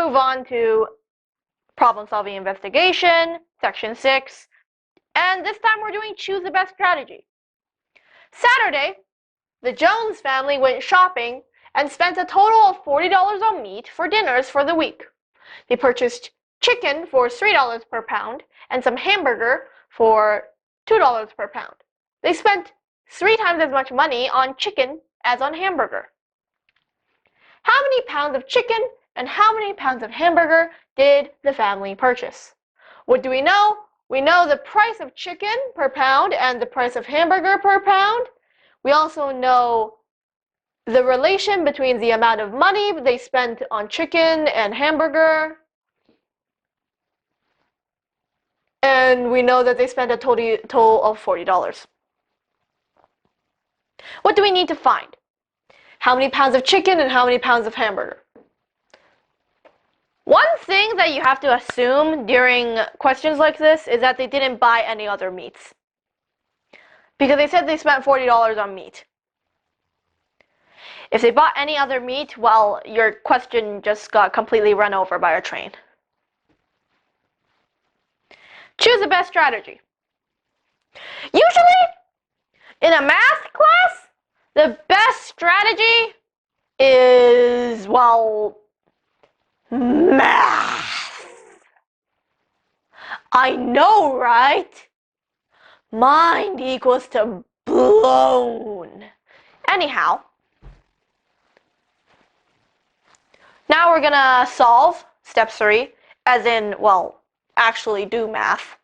move on to problem-solving investigation, section 6. And this time we're doing choose the best strategy. Saturday, the Jones family went shopping and spent a total of $40 on meat for dinners for the week. They purchased chicken for $3 per pound and some hamburger for $2 per pound. They spent 3 times as much money on chicken as on hamburger. How many pounds of chicken and how many pounds of hamburger did the family purchase? What do we know? We know the price of chicken per pound and the price of hamburger per pound. We also know the relation between the amount of money they spent on chicken and hamburger. And we know that they spent a total of $40. What do we need to find? How many pounds of chicken and how many pounds of hamburger? One thing that you have to assume during questions like this is that they didn't buy any other meats. Because they said they spent $40 on meat. If they bought any other meat, well, your question just got completely run over by a train. Choose the best strategy. Usually, in a math class, the best strategy is, well, math. I know, right? Mind equals to blown. Anyhow, now we're gonna solve step 3, as in, well, actually do math.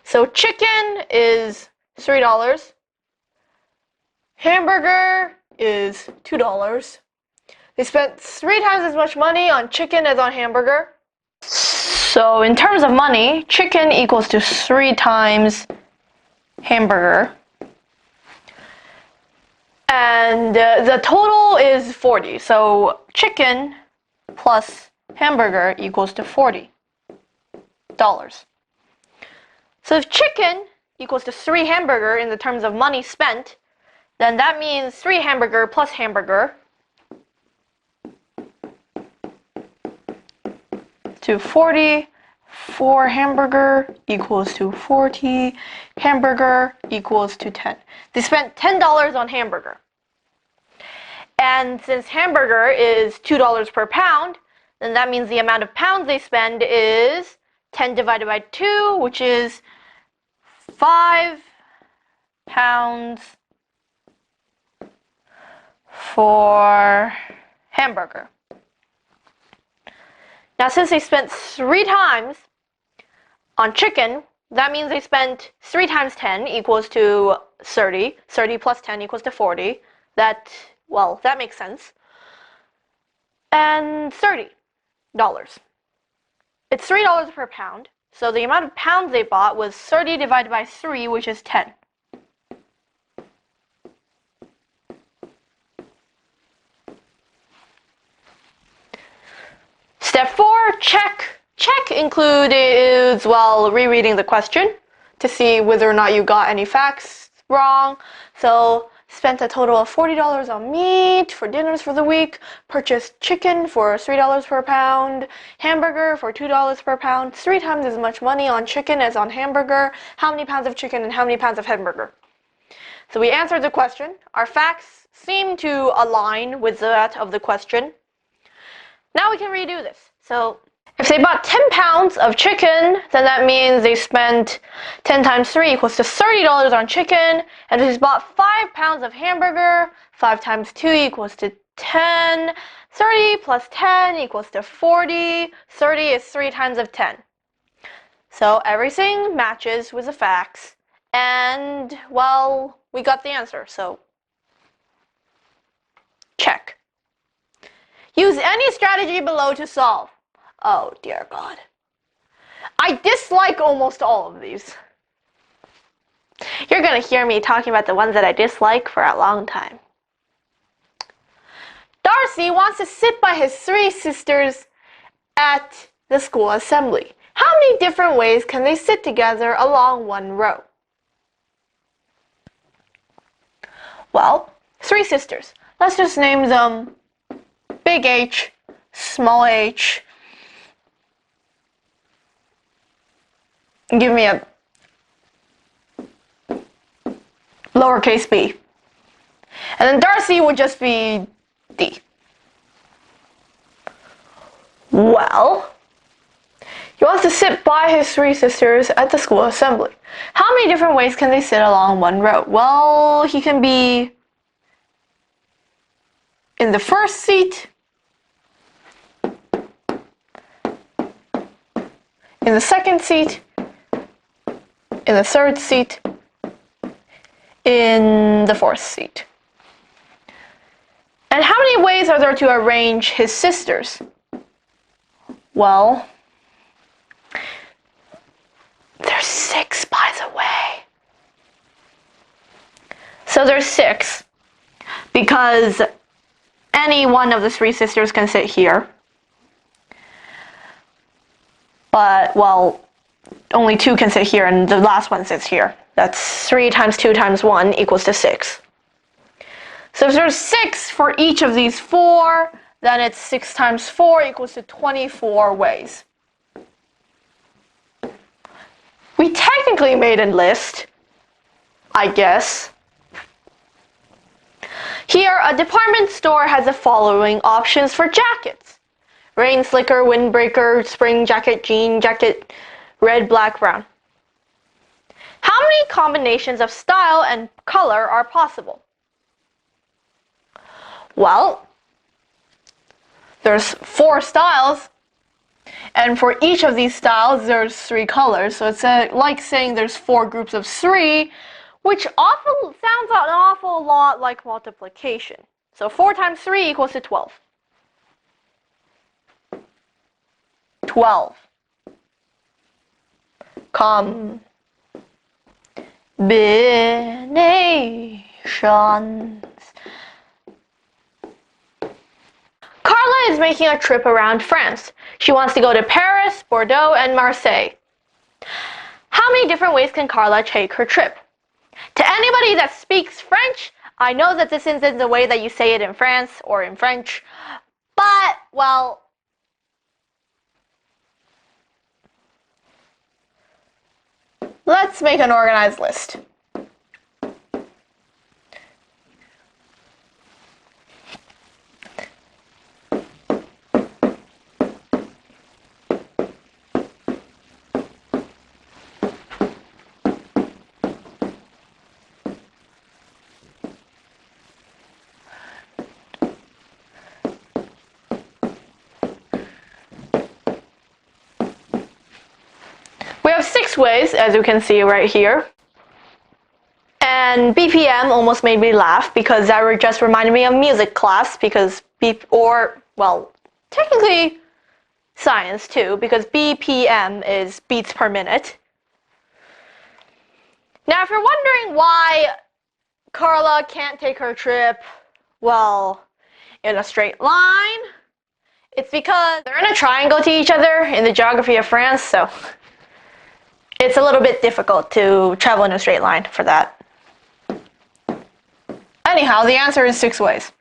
So chicken is $3. Hamburger is $2. They spent 3 times as much money on chicken as on hamburger. So in terms of money, chicken equals to 3 times hamburger. And the total is 40. So chicken plus hamburger equals to $40. So if chicken equals to 3 hamburger in the terms of money spent, then that means 3 hamburger plus hamburger to 40. 4 hamburger equals to 40. Hamburger equals to 10. They spent $10 on hamburger. And since hamburger is $2 per pound, then that means the amount of pounds they spend is 10 divided by 2, which is 5 pounds for hamburger. Now, since they spent 3 times on chicken, that means they spent 3 times 10 equals to 30. 30 plus 10 equals to 40. That makes sense. And $30. It's $3 per pound. So the amount of pounds they bought was 30 divided by 3, which is 10. Step 4, check. Check includes, well, rereading the question to see whether or not you got any facts wrong. So, spent a total of $40 on meat for dinners for the week, purchased chicken for $3 per pound, hamburger for $2 per pound, 3 times as much money on chicken as on hamburger. How many pounds of chicken and how many pounds of hamburger? So we answered the question. Our facts seem to align with that of the question. Now we can redo this. So if they bought 10 pounds of chicken, then that means they spent 10 times 3 equals to $30 on chicken. And if they bought 5 pounds of hamburger, 5 times 2 equals to 10. 30 plus 10 equals to 40. 30 is 3 times of 10. So everything matches with the facts. And, well, we got the answer, so check. Use any strategy below to solve. Oh, dear God. I dislike almost all of these. You're going to hear me talking about the ones that I dislike for a long time. Darcy wants to sit by his 3 sisters at the school assembly. How many different ways can they sit together along one row? Well, 3 sisters. Let's just name them Big H, small h, give me a lowercase b. And then Darcy would just be D. Well, he wants to sit by his three sisters at the school assembly. How many different ways can they sit along one row? Well, he can be in the first seat, in the second seat, in the third seat, in the fourth seat. And how many ways are there to arrange his sisters? Well, there's 6, by the way. So there's 6, because any one of the 3 sisters can sit here. But, well, only 2 can sit here, and the last one sits here. That's 3 times 2 times 1 equals to 6. So if there's 6 for each of these 4, then it's 6 times 4 equals to 24 ways. We technically made a list, I guess. Here, a department store has the following options for jackets: rain slicker, windbreaker, spring jacket, jean jacket, red, black, brown. How many combinations of style and color are possible? Well, there's 4 styles, and for each of these styles there's 3 colors, so it's like saying there's 4 groups of 3, which sounds an awful lot like multiplication. So 4 times 3 equals to 12. 12 combinations. Carla is making a trip around France. She wants to go to Paris, Bordeaux, and Marseille. How many different ways can Carla take her trip? To anybody that speaks French, I know that this isn't the way that you say it in France or in French, but, well, let's make an organized list. We have 6 ways, as you can see right here. And BPM almost made me laugh because that just reminded me of music class, because well, technically science too, because BPM is beats per minute. Now, if you're wondering why Carla can't take her trip, well, in a straight line, it's because they're in a triangle to each other in the geography of France, so it's a little bit difficult to travel in a straight line for that. Anyhow, the answer is 6 ways.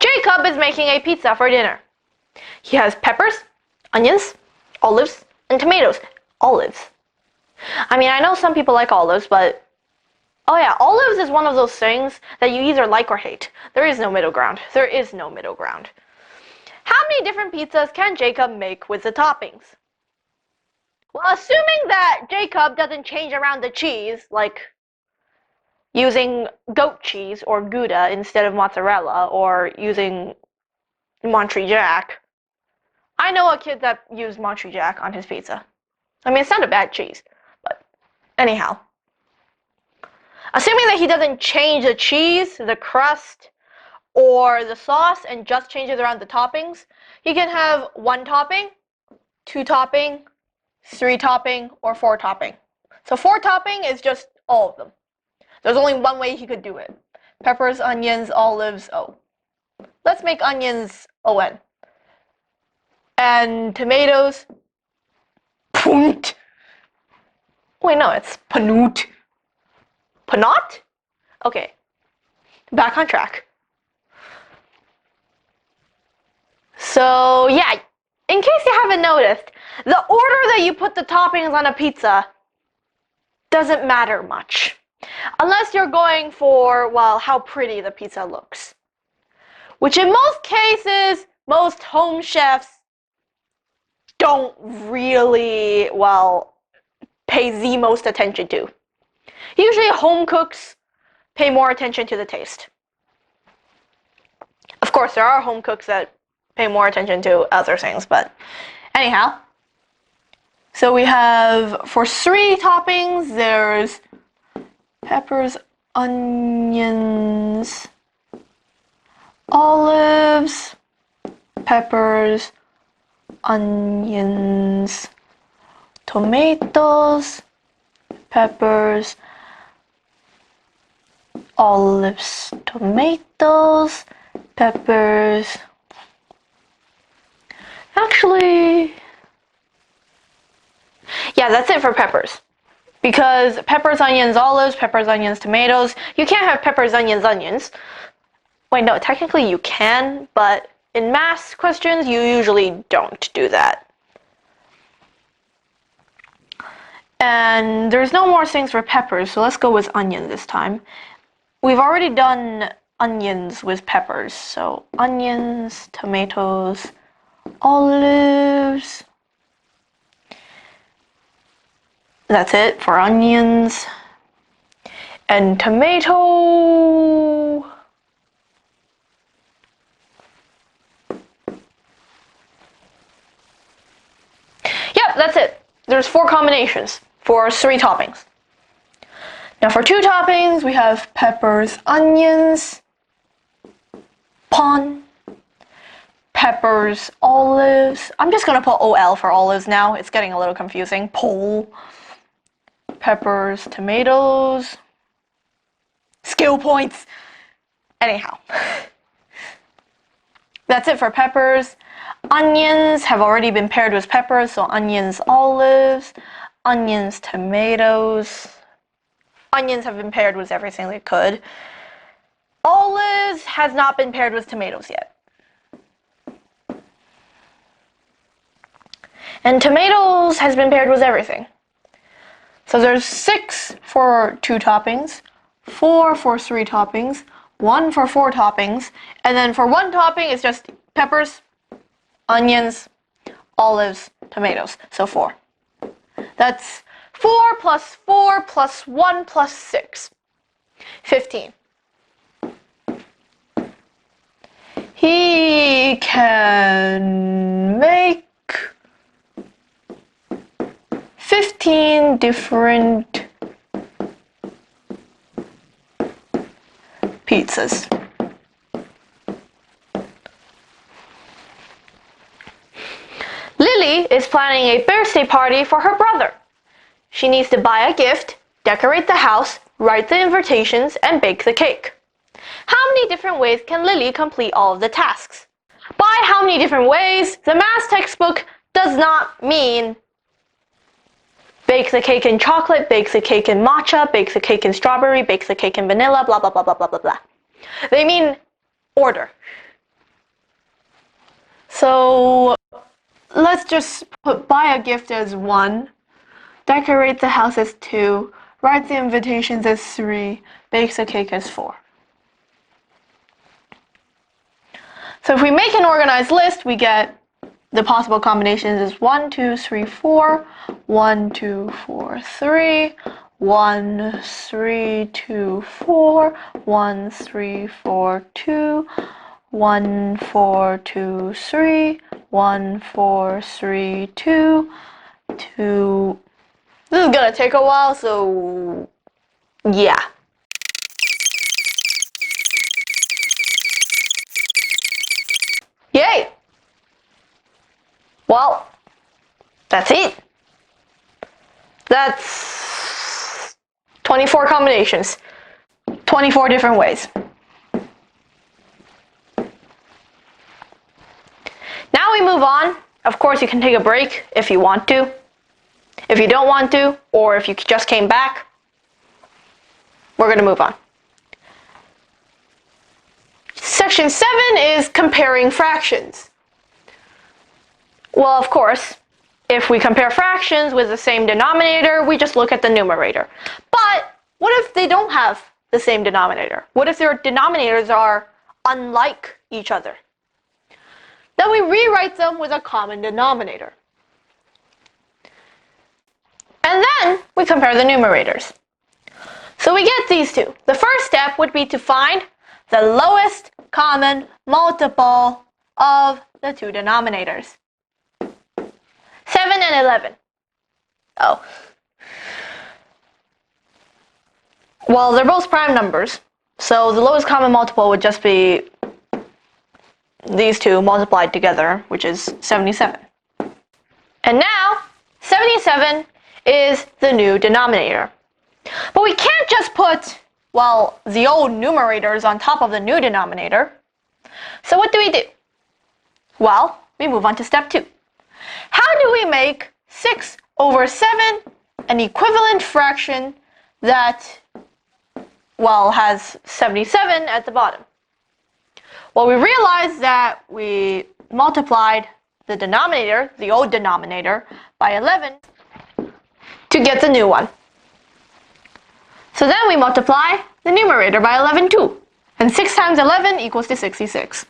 Jacob is making a pizza for dinner. He has peppers, onions, olives, and tomatoes. Olives. I mean, I know some people like olives, but oh yeah, olives is one of those things that you either like or hate. There is no middle ground. There is no middle ground. How many different pizzas can Jacob make with the toppings? Well, assuming that Jacob doesn't change around the cheese, like using goat cheese or Gouda instead of mozzarella, or using Montrejac. I know a kid that used Montrejac on his pizza. I mean, it's not a bad cheese, but anyhow. Assuming that he doesn't change the cheese, the crust, or the sauce and just changes around the toppings, he can have 1 topping, 2 topping, 3 topping, or 4 topping. So 4 topping is just all of them. There's only one way he could do it. Peppers, onions, olives, O. Let's make onions O-N. And tomatoes, punt. Wait, no, it's panut. Panot? Okay, back on track. So yeah, in case you haven't noticed, the order that you put the toppings on a pizza doesn't matter much. Unless you're going for, well, how pretty the pizza looks. Which in most cases, most home chefs don't really, well, pay the most attention to. Usually home cooks pay more attention to the taste. Of course, there are home cooks that pay more attention to other things, but anyhow. So we have, for 3 toppings, there's peppers, onions, olives, peppers, onions, tomatoes, peppers, olives, tomatoes, peppers. Actually, yeah, that's it for peppers. Because peppers, onions, olives, peppers, onions, tomatoes, you can't have peppers, onions, onions. Wait, no, technically you can, but in math questions, you usually don't do that. And there's no more things for peppers, so let's go with onion this time. We've already done onions with peppers, so onions, tomatoes, olives. That's it for onions. And tomato. Yep, that's it. There's 4 combinations for 3 toppings. Now for 2 toppings, we have peppers, onions, pon, peppers, olives. I'm just gonna put OL for olives now. It's getting a little confusing. Pole. Peppers, tomatoes. Skill points. Anyhow. That's it for peppers. Onions have already been paired with peppers, so onions, olives, onions, tomatoes. Onions have been paired with everything they could. Olives has not been paired with tomatoes yet. And tomatoes has been paired with everything. So there's 6 for 2 toppings, 4 for 3 toppings, 1 for 4 toppings, and then for 1 topping it's just peppers, onions, olives, tomatoes. So 4. That's 4 plus 4 plus 1 plus 6. 15. He can make 15 different pizzas. Lily is planning a birthday party for her brother. She needs to buy a gift, decorate the house, write the invitations, and bake the cake. How many different ways can Lily complete all of the tasks? By how many different ways, the math textbook does not mean bake the cake in chocolate, bake the cake in matcha, bake the cake in strawberry, bake the cake in vanilla, blah, blah, blah, blah, blah, blah, blah. They mean order. So let's just put buy a gift as 1, decorate the house as 2, write the invitations as 3, bake the cake as 4. So if we make an organized list, we get the possible combinations is 1, 2, 3, 4, 1, 2, 4, 3, 1, 3, 2, 4, 1, 3, 4, 2, 1, 4, 2, 3, 1, 4, 3, 2, 2. This is gonna take a while, so yeah. Yay! Well, that's it. That's 24 combinations, 24 different ways. Now we move on. Of course, you can take a break if you want to. If you don't want to, or if you just came back, we're going to move on. Section 7 is comparing fractions. Well, of course, if we compare fractions with the same denominator, we just look at the numerator. But what if they don't have the same denominator? What if their denominators are unlike each other? Then we rewrite them with a common denominator. And then we compare the numerators. So we get these two. The first step would be to find the lowest common multiple of the two denominators. 7 and 11. Oh. Well, they're both prime numbers, so the lowest common multiple would just be these two multiplied together, which is 77. And now, 77 is the new denominator. But we can't just put, well, the old numerators on top of the new denominator. So what do? Well, we move on to step 2. How do we make 6 over 7 an equivalent fraction that, well, has 77 at the bottom? Well, we realized that we multiplied the denominator, the old denominator, by 11 to get the new one. So then we multiply the numerator by 11 too. And 6 times 11 equals to 66.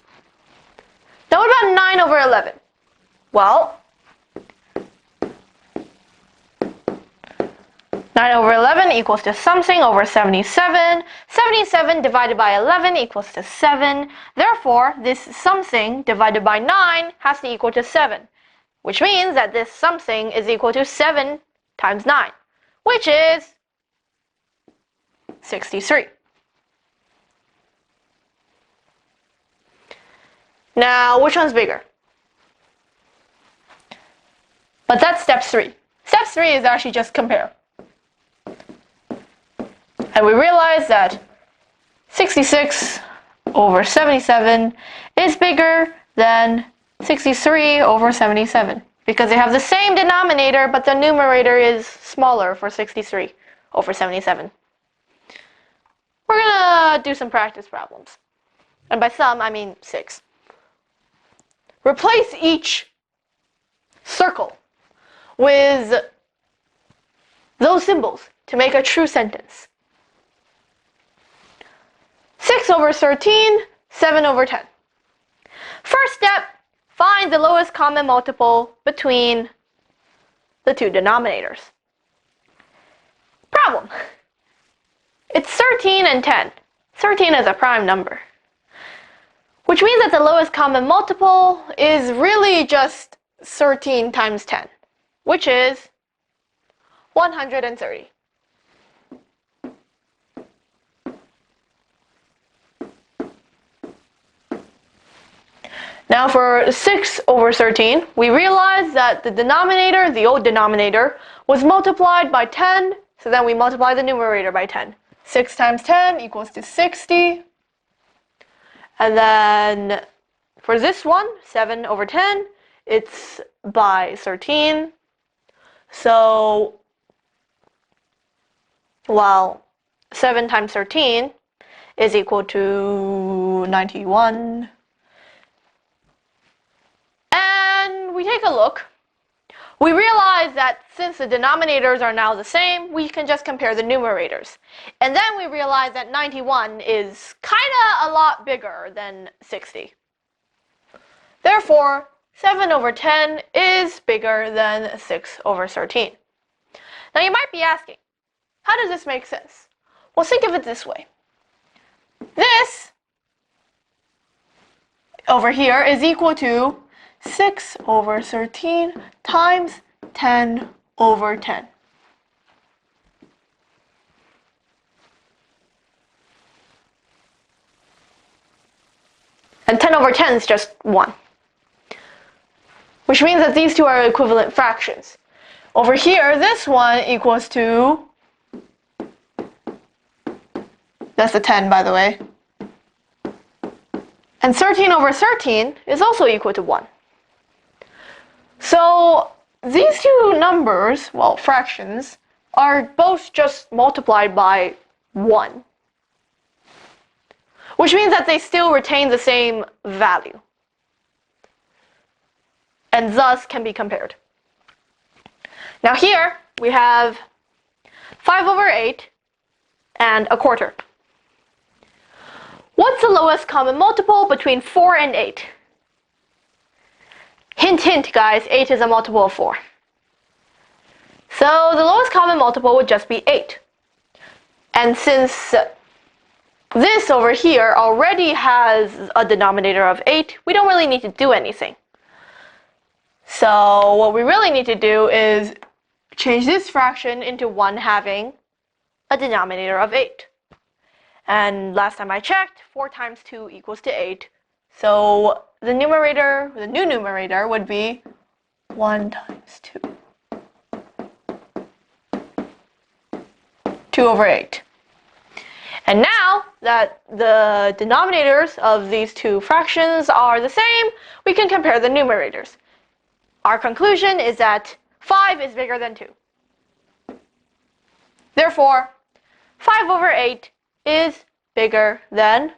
Now what about 9 over 11? Well, 9 over 11 equals to something over 77. 77 divided by 11 equals to 7. Therefore, this something divided by 9 has to equal to 7. Which means that this something is equal to 7 times 9. Which is 63. Now, which one's bigger? But that's step 3. Step 3 is actually just compare. And we realize that 66 over 77 is bigger than 63 over 77 because they have the same denominator, but the numerator is smaller for 63 over 77. We're gonna do some practice problems. And by some, I mean 6. Replace each circle with those symbols to make a true sentence. 6 over 13, 7 over 10. First step, find the lowest common multiple between the two denominators. Problem. It's 13 and 10. 13 is a prime number. Which means that the lowest common multiple is really just 13 times 10, which is 130. Now for 6 over 13, we realize that the denominator, the old denominator, was multiplied by 10, so then we multiply the numerator by 10. 6 times 10 equals to 60. And then for this one, 7 over 10, it's by 13. So, well, 7 times 13 is equal to 91. And we take a look. We realize that since the denominators are now the same, we can just compare the numerators. And then we realize that 91 is kinda a lot bigger than 60. Therefore, 7 over 10 is bigger than 6 over 13. Now you might be asking, how does this make sense? Well, think of it this way. This over here is equal to 6 over 13 times 10 over 10. And 10 over 10 is just 1. Which means that these two are equivalent fractions. Over here, this one equals to, that's a 10 by the way. And 13 over 13 is also equal to 1. So these two numbers, well, fractions, are both just multiplied by 1. Which means that they still retain the same value. and thus can be compared. Now here we have 5 over 8 and a quarter. What's the lowest common multiple between 4 and 8? Hint, hint, guys, 8 is a multiple of 4. So the lowest common multiple would just be 8. And since this over here already has a denominator of 8, we don't really need to do anything. So what we really need to do is change this fraction into one having a denominator of 8. And last time I checked, 4 times 2 equals to 8. So the numerator, the new numerator would be 1 times 2. 2 over 8. And now that the denominators of these two fractions are the same, we can compare the numerators. Our conclusion is that 5 is bigger than 2. Therefore, 5 over 8 is bigger than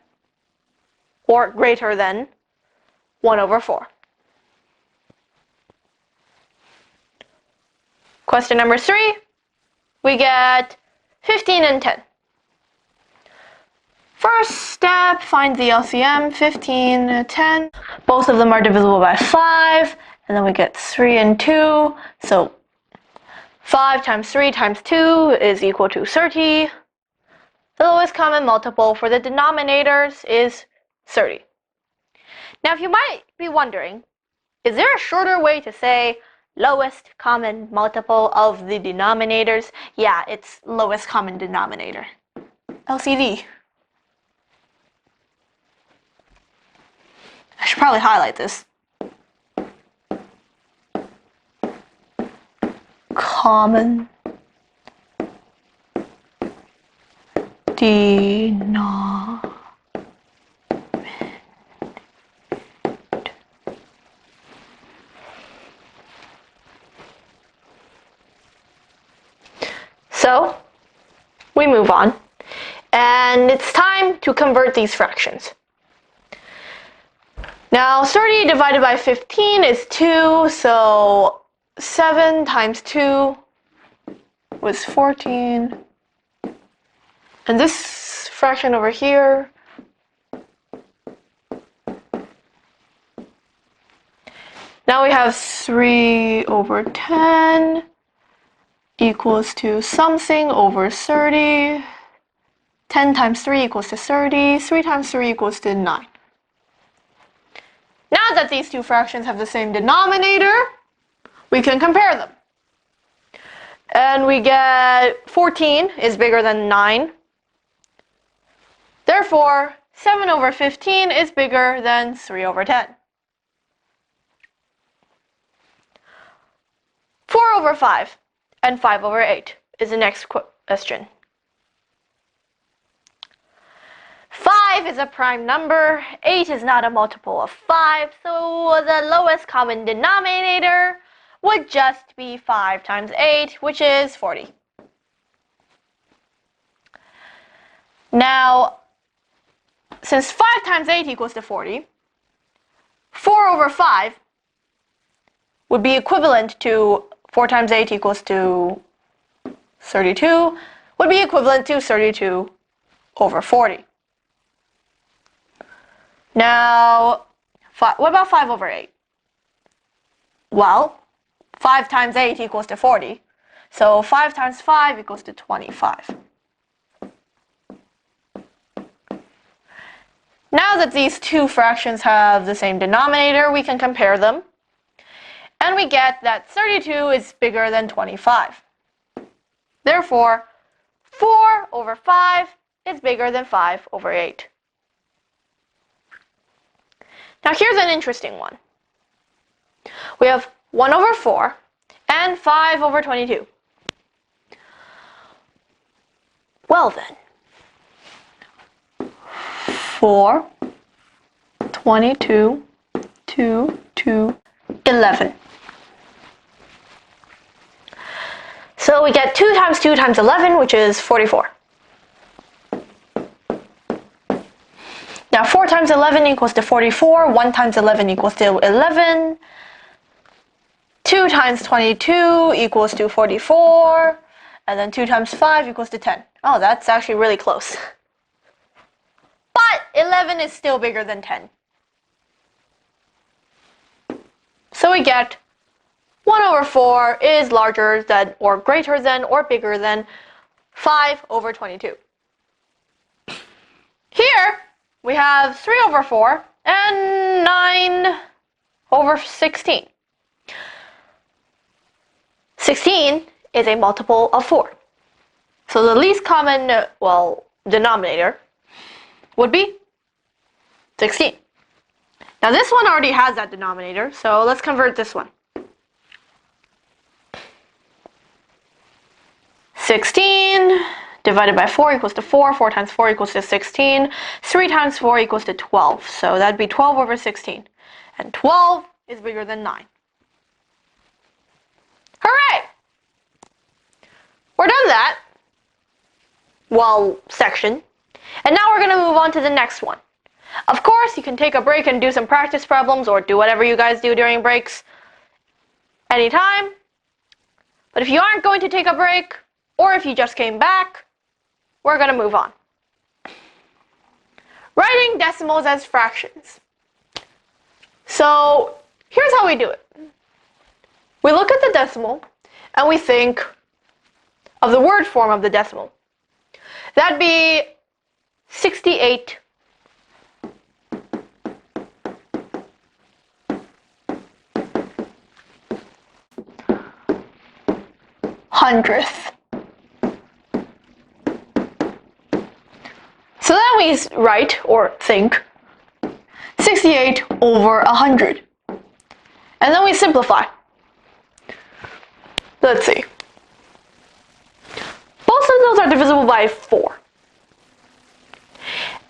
or greater than 1 over 4. Question number 3, we get 15 and 10. First step, find the LCM, 15 and 10. Both of them are divisible by 5, and then we get 3 and 2. So 5 times 3 times 2 is equal to 30. The lowest common multiple for the denominators is 30. Now, if you might be wondering, is there a shorter way to say lowest common multiple of the denominators? Yeah, it's lowest common denominator. LCD. I should probably highlight this. Common denominator. So, we move on, and it's time to convert these fractions. Now, 30 divided by 15 is 2, so 7 times 2 was 14. And this fraction over here, now we have 3 over 10 equals to something over 30. 10 times 3 equals to 30. 3 times 3 equals to 9. Now that these two fractions have the same denominator, we can compare them. And we get 14 is bigger than 9. Therefore, 7 over 15 is bigger than 3 over 10. 4 over 5 and 5 over 8 is the next question. 5 is a prime number, 8 is not a multiple of 5, so the lowest common denominator would just be 5 times 8, which is 40. Now, since 5 times 8 equals to 40, 4 over 5 would be equivalent to 4 times 8 equals to 32, would be equivalent to 32 over 40. Now, what about 5 over 8? Well, 5 times 8 equals to 40. So 5 times 5 equals to 25. Now that these two fractions have the same denominator, we can compare them. And we get that 32 is bigger than 25. Therefore, 4 over 5 is bigger than 5 over 8. Now here's an interesting one. We have 1 over 4 and 5 over 22. Well then, 4, 22, 2, 2, 11. So we get 2 times 2 times 11, which is 44. Now 4 times 11 equals to 44, 1 times 11 equals to 11. 2 times 22 equals to 44. And then 2 times 5 equals to 10. Oh, that's actually really close. But 11 is still bigger than 10. So we get 1 over 4 is larger than or greater than or bigger than 5 over 22. Here we have 3 over 4 and 9 over 16. 16 is a multiple of 4. So the least common, denominator would be 16. Now this one already has that denominator, so let's convert this one. 16 divided by 4 equals to 4. 4 times 4 equals to 16. 3 times 4 equals to 12. So that'd be 12 over 16. And 12 is bigger than 9. Hooray! We're done that. Section. And now we're going to move on to the next one. Of course, you can take a break and do some practice problems or do whatever you guys do during breaks anytime. But if you aren't going to take a break, or if you just came back, we're going to move on. Writing decimals as fractions. So here's how we do it. We look at the decimal and we think of the word form of the decimal. That'd be 68 hundredth. So then we write or think 68 over 100. And then we simplify. Let's see. Both of those are divisible by 4.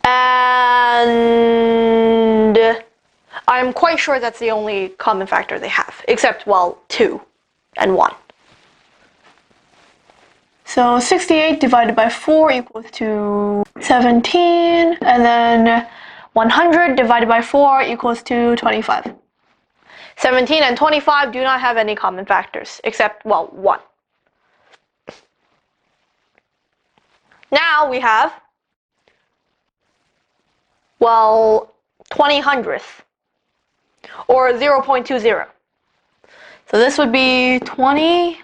And I'm quite sure that's the only common factor they have, except, 2 and 1. So 68 divided by 4 equals to 17, and then 100 divided by 4 equals to 25. 17 and 25 do not have any common factors, except, 1. Now we have, 20 hundredth, or 0.20. So this would be 20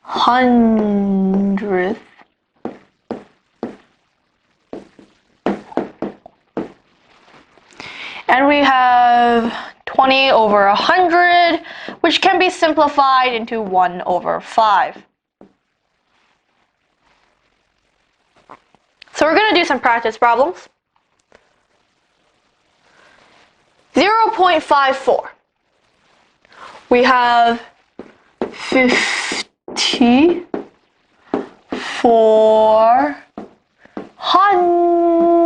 hundredth. And we have 20 over 100, which can be simplified into 1 over 5. So we're going to do some practice problems. 0.54. We have 54 hundred.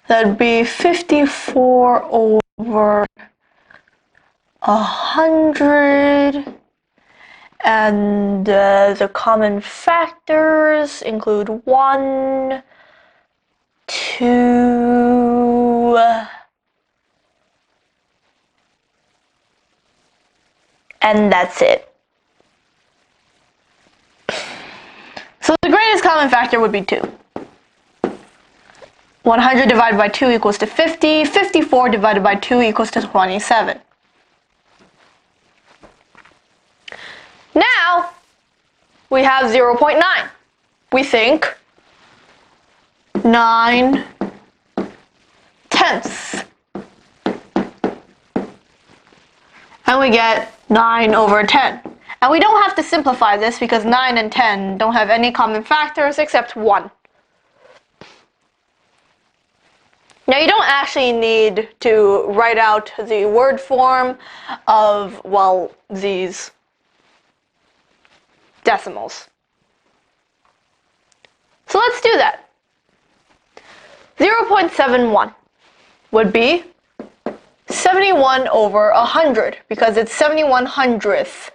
That'd be 54 over 100. And the common factors include 1, 2, and that's it. So the greatest common factor would be 2. 100 divided by 2 equals to 50. 54 divided by 2 equals to 27. Now we have 0.9. We think 9 tenths. And we get 9 over 10. And we don't have to simplify this because 9 and 10 don't have any common factors except 1. Now you don't actually need to write out the word form of, these decimals. So let's do that. 0.71 would be 71 over 100 because it's 71 hundredth.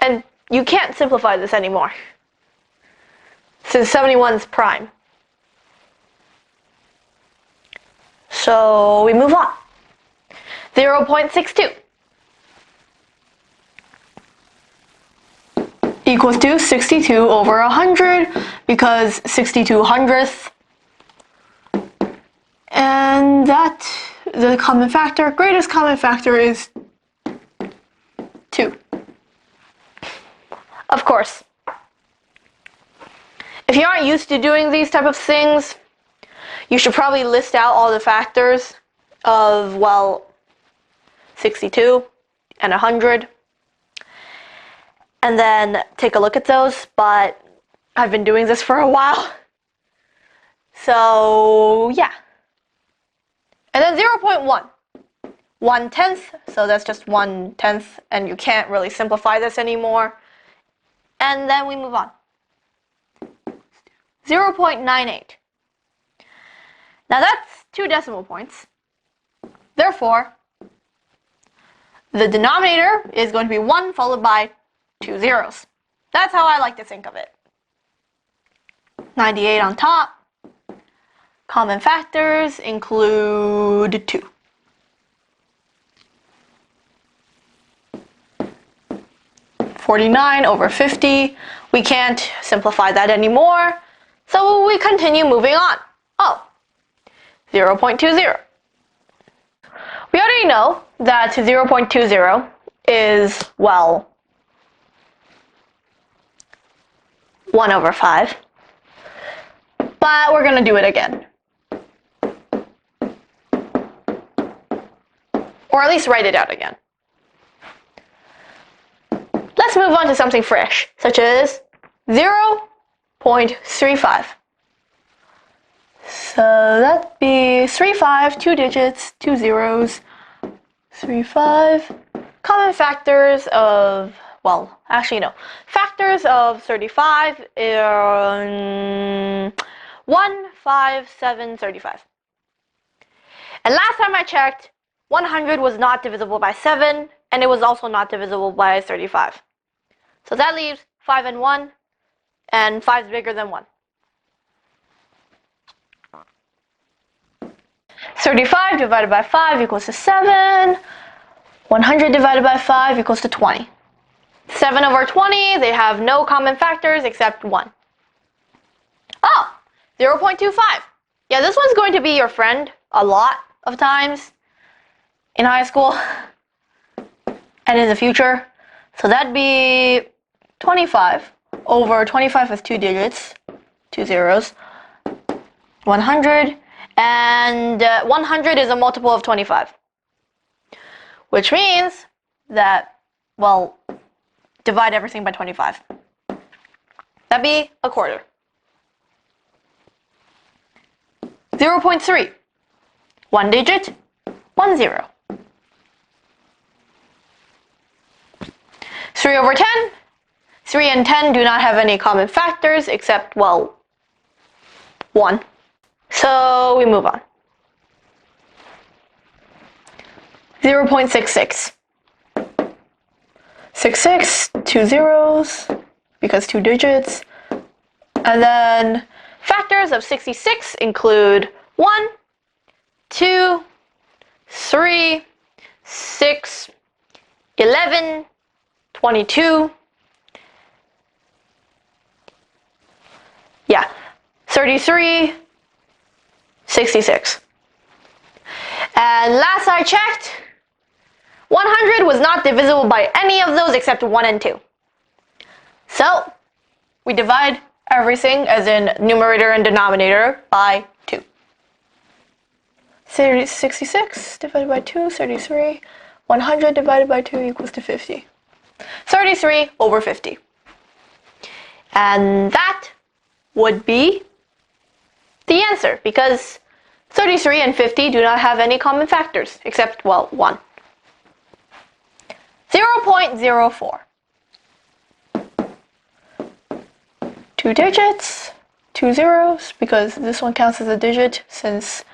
And you can't simplify this anymore. since 71 is prime. So we move on. 0.62 equals to 62 over 100 because 62 hundredths. And that, the common factor, greatest common factor is 2. Of course. If you aren't used to doing these type of things, you should probably list out all the factors of, well, 62 and 100. And then take a look at those, but I've been doing this for a while. So, yeah. And then 0.1. 1/10, so that's just 1/10, and you can't really simplify this anymore. And then we move on. 0.98. Now that's 2 decimal points. Therefore, the denominator is going to be 1 followed by 2 zeros. That's how I like to think of it. 98 on top. Common factors include 2. (49 over 50). We can't simplify that anymore, so we continue moving on. Oh, 0.20. We already know that 0.20 is, well, 1 over 5. But we're going to do it again. Or at least write it out again. Let's move on to something fresh, such as 0.35. So that'd be 35, 2 digits, 2 zeros, 35. Common factors of, well, actually no. Factors of 35 are 1, 5, 7, 35. And last time I checked, 100 was not divisible by 7, and it was also not divisible by 35. So that leaves 5 and 1, and 5 is bigger than 1. 35 divided by 5 equals to 7. 100 divided by 5 equals to 20. 7 over 20, they have no common factors except 1. Oh, 0.25. Yeah, this one's going to be your friend a lot of times in high school and in the future. So that'd be 25 over 25 with 2 digits, 2 zeros, 100, and 100 is a multiple of 25, which means that, well, divide everything by 25. That'd be a quarter. 0.3, 1 digit, 1 zero. 3 over 10. 3 and 10 do not have any common factors except, well, 1. So we move on. 0.66. 66, 2 zeros, because 2 digits. And then factors of 66 include 1, 2, 3, 6, 11, 22. Yeah, 33, 66. And last I checked, 100 was not divisible by any of those except 1 and 2. So, we divide everything, as in numerator and denominator, by 2. 66 divided by 2, 33. 100 divided by 2 equals to 50. 33 over 50. And that would be the answer, because 33 and 50 do not have any common factors, except, well, 1. 0.04. 2 digits, 2 zeros, because this one counts as a digit since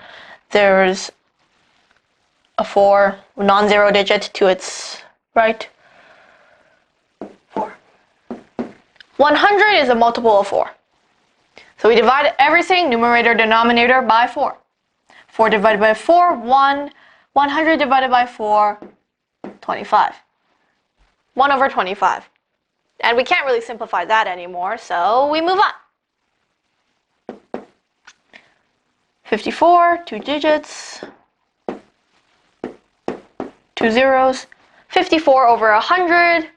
there's a 4 non-zero digit to its right. 4. 100 is a multiple of 4. So we divide everything, numerator, denominator, by 4. 4 divided by 4, 1. 100 divided by 4, 25. 1 over 25. And we can't really simplify that anymore, so we move on. 54, 2 digits, 2 zeros. 54 over 100.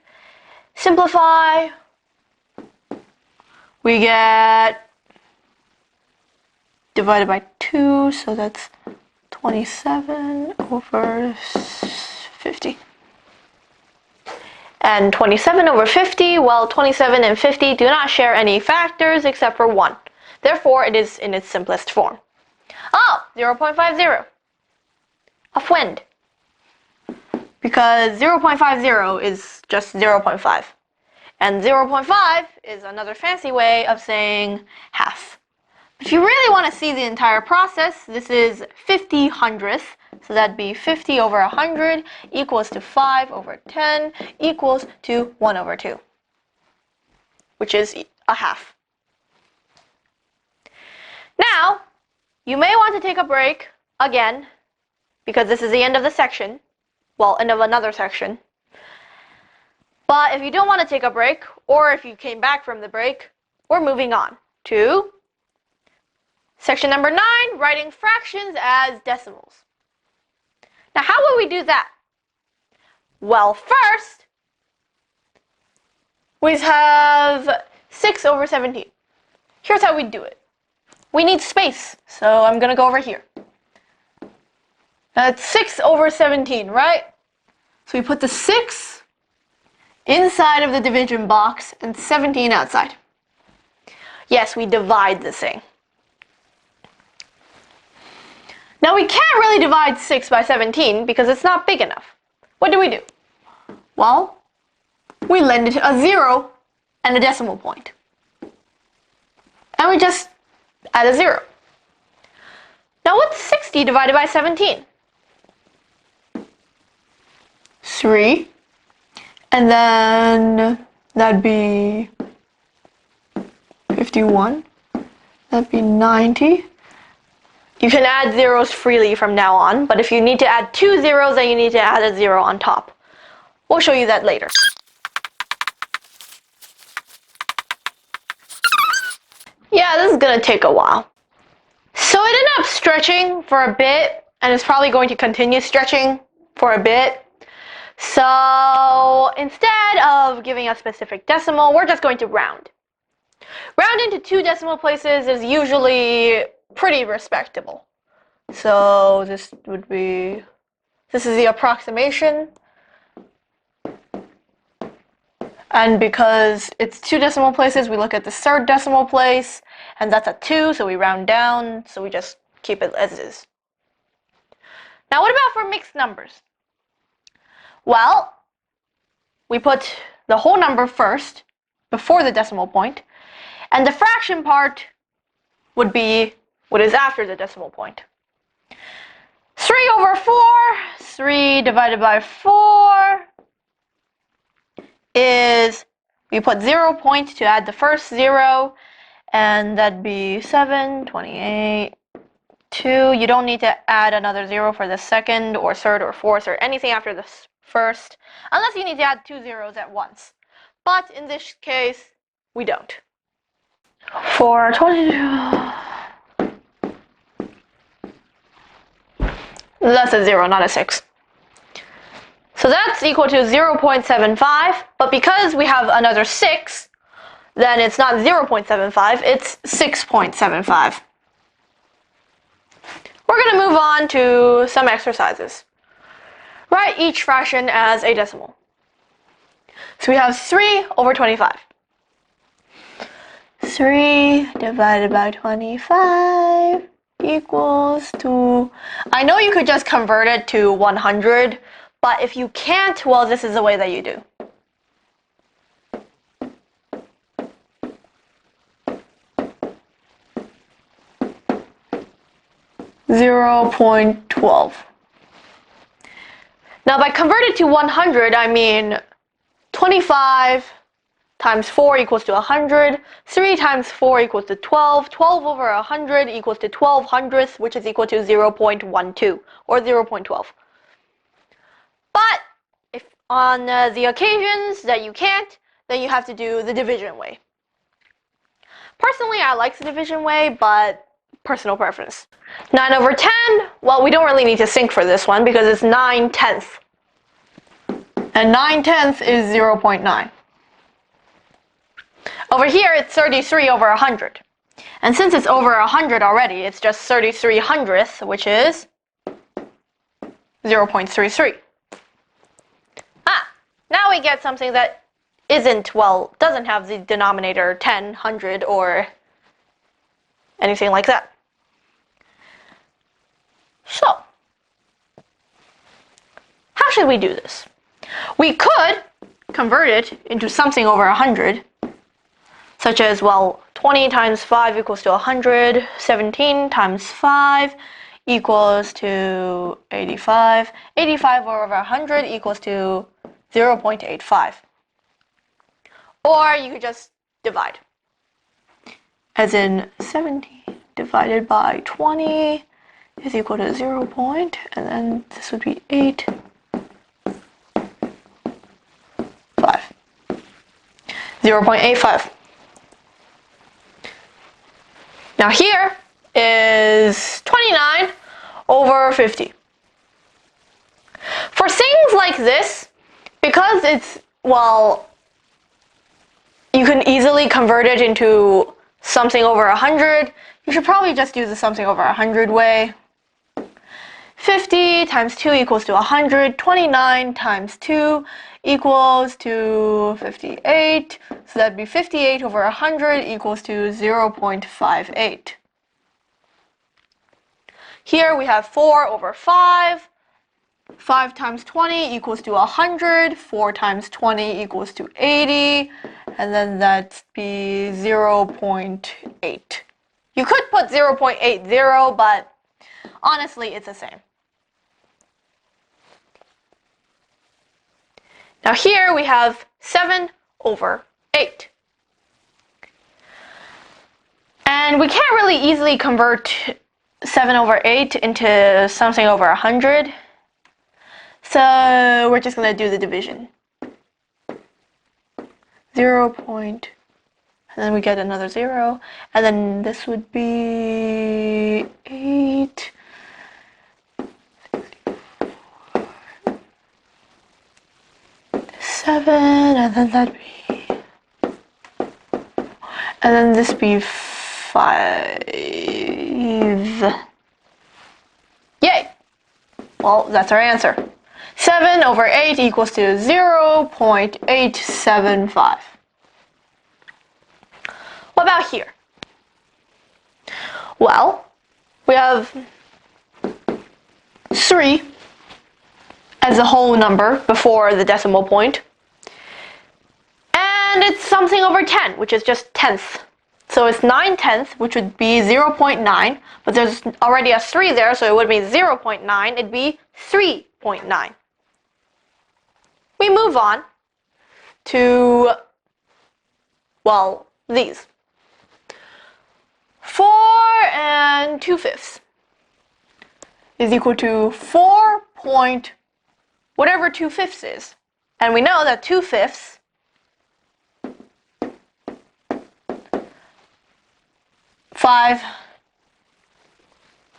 Simplify. We get divided by 2, so that's 27 over 50. And 27 over 50, well, 27 and 50 do not share any factors except for 1. Therefore, it is in its simplest form. Oh, 0.50. A friend. Because 0.50 is just 0.5. And 0.5 is another fancy way of saying half. If you really want to see the entire process, this is 50 hundredths. So that'd be 50 over 100 equals to 5 over 10 equals to 1 over 2, which is a half. Now, you may want to take a break again, because this is the end of the section. Well, end of another section. But if you don't want to take a break, or if you came back from the break, we're moving on to section number 9, writing fractions as decimals. Now, how will we do that? Well, first, we have 6 over 17. Here's how we do it. We need space, so I'm going to go over here. That's 6 over 17, right? So we put the 6 inside of the division box and 17 outside. Yes, we divide this thing. Now we can't really divide 6 by 17 because it's not big enough. What do? Well, we lend it a 0 and a decimal point. And we just add a 0. Now what's 60 divided by 17? 3. And then that'd be 51. That'd be 90. You can add zeros freely from now on, but if you need to add 2 zeros, then you need to add a 0 on top. We'll show you that later. Yeah, this is gonna take a while. So it ended up stretching for a bit, and it's probably going to continue stretching for a bit. So instead of giving a specific decimal, we're just going to round. Round into 2 decimal places is usually pretty respectable. So this is the approximation. And because it's 2 decimal places, we look at the 3rd decimal place, and that's a 2, so we round down, so we just keep it as is. Now what about for mixed numbers? Well, we put the whole number first, before the decimal point, and the fraction part would be what is after the decimal point. 3 over 4, 3 divided by 4 is, we put 0 point to add the first 0, and that'd be 7, 28, 2. You don't need to add another 0 for the 2nd or 3rd or 4th or anything after the 1st, unless you need to add 2 zeros at once. But in this case, we don't. For 22, that's a 0, not a 6. So that's equal to 0.75, but because we have another 6, then it's not 0.75, it's 6.75. We're going to move on to some exercises. Write each fraction as a decimal. So we have 3 over 25. 3 divided by 25 equals to, I know you could just convert it to 100, but if you can't, well, this is the way that you do. .12. Now by converted to 100, I mean 25 times 4 equals to 100. 3 times 4 equals to 12. 12 over 100 equals to 12 hundredths, which is equal to 0.12 or 0.12. But if on the occasions that you can't, then you have to do the division way. Personally, I like the division way, but personal preference. 9 over 10, well, we don't really need to think for this one because it's 9/10. And 9/10 is 0.9. Over here, it's 33 over 100. And since it's over 100 already, it's just 33 hundredths, which is 0.33. Now we get something that doesn't have the denominator 10, 100, or anything like that. So, how should we do this? We could convert it into something over 100, such as, well, 20 times 5 equals to 100, 17 times 5 equals to 85, 85 over 100 equals to 0.85. Or you could just divide. As in 17 divided by 20 is equal to 0. And then this would be 8, 5. 0.85. Now here is 29 over 50. For things like this, because it's, well, you can easily convert it into something over 100, you should probably just do the something over 100 way. 50 times 2 equals to 100. 29 times 2 equals to 58. So that'd be 58 over 100 equals to 0.58. Here we have 4 over 5. 5 times 20 equals to 100. 4 times 20 equals to 80. And then that'd be 0.8. You could put 0.80, but honestly, it's the same. Now here we have 7 over 8. And we can't really easily convert 7 over 8 into something over 100. So we're just going to do the division. 0. And then we get another 0. And then this would be 8. 7, and then that'd be, and then this be 5. Yay! Well, that's our answer. 7 over 8 equals to 0.875. What about here? Well, we have 3 as a whole number before the decimal point. And it's something over 10, which is just tenths. So it's 9/10, which would be 0.9, but there's already a 3 there, so it would be 0.9. It'd be 3.9. We move on to, well, these. 4 and 2/5 is equal to 4 point whatever 2/5 is. And we know that 2/5 5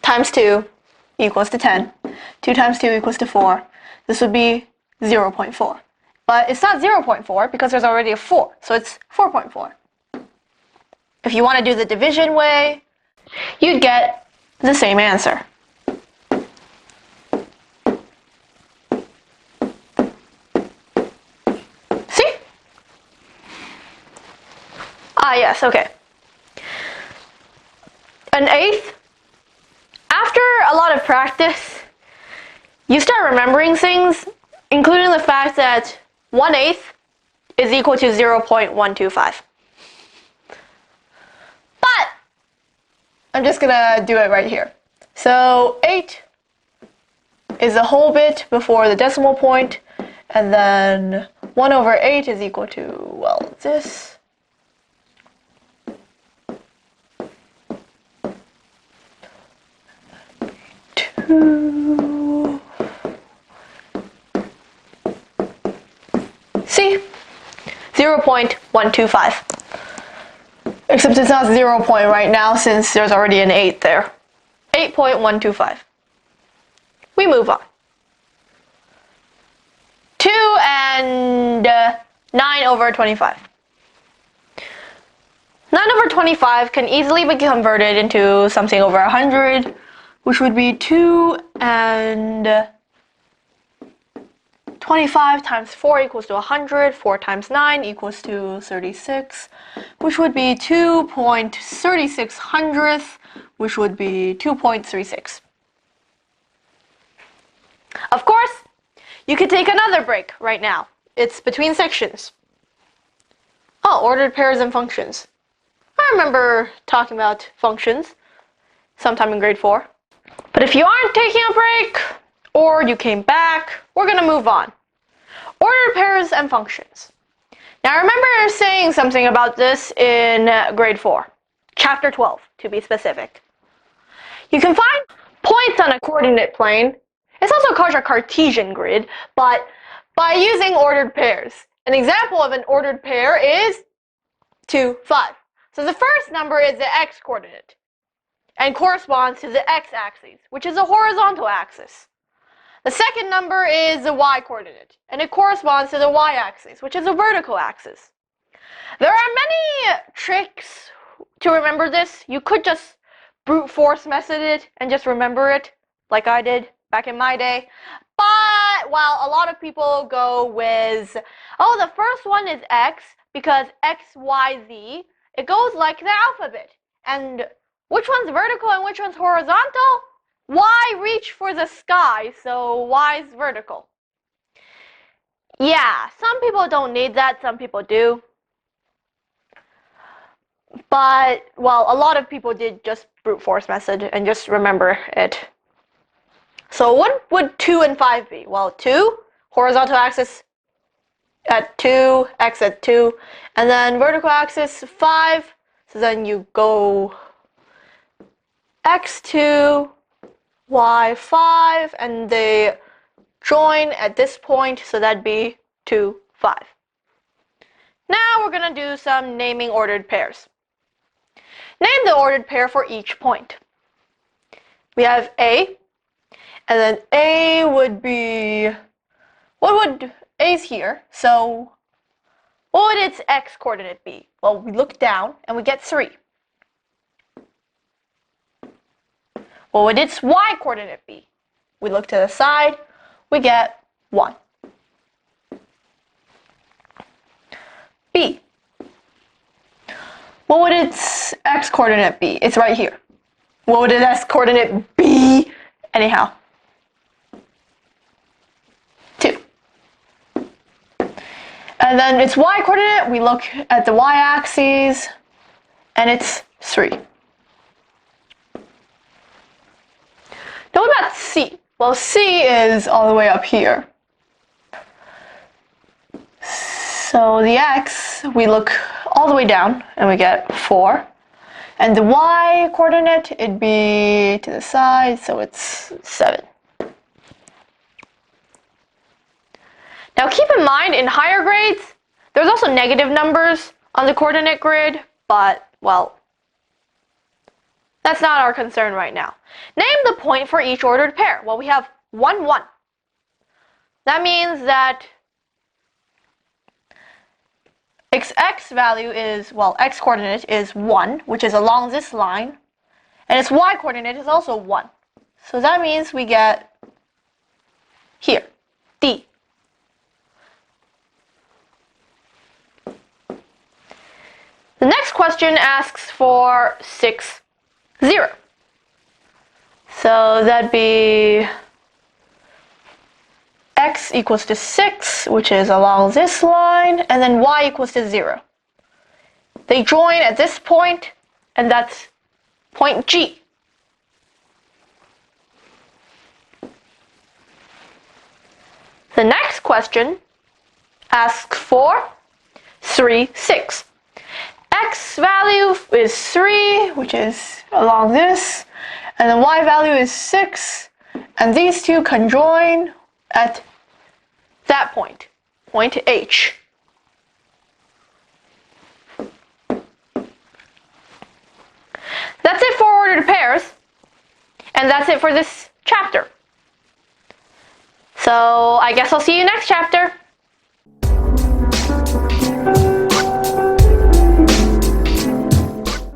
times 2 equals to 10. 2 times 2 equals to 4. This would be 0.4. But it's not 0.4 because there's already a 4, so it's 4.4. If you want to do the division way, you'd get the same answer. See? Yes, okay. 1/8. After a lot of practice, you start remembering things, including the fact that 1/8 is equal to 0.125. But I'm just gonna do it right here. So 8 is a whole bit before the decimal point, and then 1 over 8 is equal to, well, this. See? 0.125. Except it's not 0 point right now since there's already an 8 there. 8.125. We move on. 2 and 9/25. 9/25 can easily be converted into something over 100, which would be 2 and 25 times 4 equals to 100. 4 times 9 equals to 36, which would be 2.36 hundredths, which would be 2.36. Of course, you could take another break right now. It's between sections. Oh, ordered pairs and functions. I remember talking about functions sometime in grade 4. But if you aren't taking a break, or you came back, we're going to move on. Ordered pairs and functions. Now I remember saying something about this in grade 4, chapter 12 to be specific. You can find points on a coordinate plane. It's also called a Cartesian grid, but by using ordered pairs. An example of an ordered pair is 2, 5. So the first number is the x-coordinate and corresponds to the x-axis, which is a horizontal axis. The second number is the y-coordinate, and it corresponds to the y-axis, which is a vertical axis. There are many tricks to remember this. You could just brute force method it and just remember it, like I did back in my day. But, well, a lot of people go with, oh, the first one is x, because x, y, z, it goes like the alphabet. And which one's vertical and which one's horizontal? Y reach for the sky, so y is vertical. Yeah, some people don't need that, some people do. But, well, a lot of people did just brute force method and just remember it. So what would 2 and 5 be? Well, 2, horizontal axis at 2, x at 2, and then vertical axis 5, so then you go x2, y5, and they join at this point, so that'd be 2, 5. Now we're going to do some naming ordered pairs. Name the ordered pair for each point. We have A, and then A would be, A's here, so what would its x-coordinate be? Well, we look down and we get 3. What would its y-coordinate be? We look to the side, we get 1. B. What would its x-coordinate be? It's right here. What would its x-coordinate be? Anyhow. 2. And then its y-coordinate, we look at the y-axis, and it's 3. Now what about C? Well, C is all the way up here. So the x, we look all the way down, and we get 4. And the y-coordinate, it'd be to the side, so it's 7. Now keep in mind, in higher grades, there's also negative numbers on the coordinate grid, but, well, that's not our concern right now. Name the point for each ordered pair. Well, we have 1, 1. That means that its x value is, well, x-coordinate is 1, which is along this line, and its y-coordinate is also 1. So that means we get here, D. The next question asks for 6, 0. So that'd be x equals to 6, which is along this line, and then y equals to 0. They join at this point, and that's point G. The next question asks for 3, 6. X value is 3, which is along this, and the Y value is 6, and these two conjoin at that point, point H. That's it for ordered pairs, and that's it for this chapter. So I guess I'll see you next chapter.